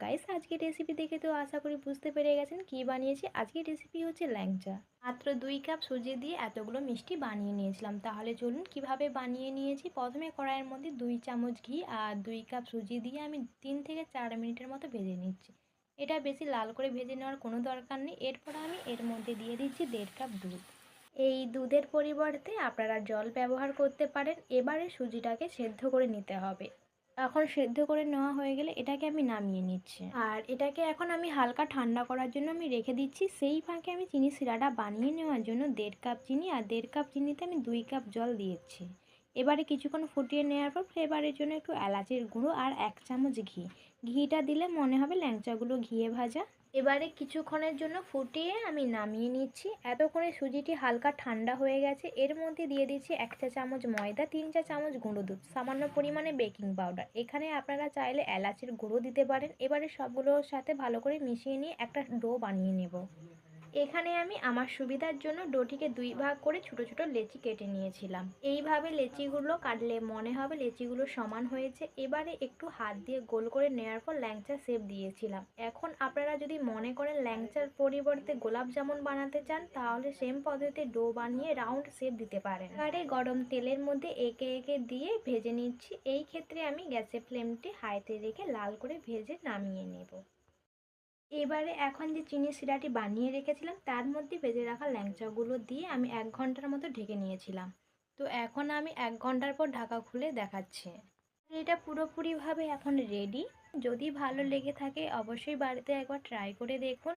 Guys, আজকের recipe দেখে তো আশা করি বুঝতে পেরে গেছেন কি বানিয়েছি। আজকের রেসিপি হচ্ছে ল্যাংচা। মাত্র 2 কাপ সুজি দিয়ে এতগুলো মিষ্টি বানিয়ে নিয়েছিলাম। তাহলে চলুন কিভাবে বানিয়ে নিয়েছি। প্রথমে কড়াইয়ের মধ্যে 2 চামচ ঘি আর 2 কাপ সুজি দিয়ে আমি 3 থেকে 4 মিনিটের মতো ভেজে নিচ্ছি। এটা বেশি লাল করে ভেজে নেওয়ার কোনো দরকার নেই। এরপর আমি এর মধ্যে দিয়ে দিচ্ছি 1.5 কাপ দুধ। এই দুধের পরিবর্তে আপনারা জল ব্যবহার করতে পারেন। এবারে সুজিটাকে সেদ্ধ করে নিতে হবে। এখন সেদ্ধ করে নেওয়া হয়ে গেলে এটাকে আমি নামিয়ে নিচ্ছি, আর এটাকে এখন আমি হালকা ঠান্ডা করার জন্য আমি রেখে দিচ্ছি। সেই ফাঁকে আমি চিনি শিরাটা বানিয়ে নেওয়ার জন্য 1.5 কাপ চিনি আর 1.5 কাপ চিনিতে আমি 2 কাপ জল দিয়েছি। এবারে কিছুক্ষণ ফুটিয়ে নেওয়ার পর ফ্লেভারের জন্য একটু এলাচের গুঁড়ো আর 1 চামচ ঘি। ঘিটা দিলে মনে হবে ল্যাংচাগুলো ঘিয়ে ভাজা। এবারে কিছুক্ষণের জন্য ফুটিয়ে আমি নামিয়ে নিচ্ছি। এতক্ষণে সুজিটি হালকা ঠান্ডা হয়ে গেছে। এর মধ্যে দিয়ে দিচ্ছি 1 চা চামচ ময়দা, 3 চা চামচ গুঁড়ো দুধ, সামান্য পরিমাণে বেকিং পাউডার। এখানে আপনারা চাইলে এলাচের গুঁড়ো দিতে পারেন। এবারে সবগুলোর সাথে ভালো করে মিশিয়ে নিয়ে একটা ডো বানিয়ে নেব। এখানে আমি আমার সুবিধার জন্য ডোটিকে 2 ভাগ করে ছোটো ছোটো লেচি কেটে নিয়েছিলাম। এইভাবে লেচিগুলো কাটলে মনে হবে লেচিগুলো সমান হয়েছে। এবারে একটু হাত দিয়ে গোল করে নেওয়ার পর ল্যাংচা শেপ দিয়েছিলাম। এখন আপনারা যদি মনে করেন ল্যাংচার পরিবর্তে গোলাপ জামুন বানাতে চান, তাহলে সেম পদ্ধতিতে ডো বানিয়ে রাউন্ড শেপ দিতে পারেন। এবারে গরম তেলের মধ্যে একে একে দিয়ে ভেজে নিচ্ছি। এই ক্ষেত্রে আমি গ্যাসের ফ্লেমটি হাইতে রেখে লাল করে ভেজে নামিয়ে নেব। এবারে এখন যে চিনি শিরাটি বানিয়ে রেখেছিলাম তার মধ্যে ভেজে রাখা ল্যাংচাগুলো দিয়ে আমি 1 ঘন্টার মতো ঢেকে নিয়েছিলাম। তো এখন আমি 1 ঘন্টার পর ঢাকা খুলে দেখাচ্ছি। এটা পুরোপুরিভাবে এখন রেডি। যদি ভালো লেগে থাকে অবশ্যই বাড়িতে একবার ট্রাই করে দেখুন।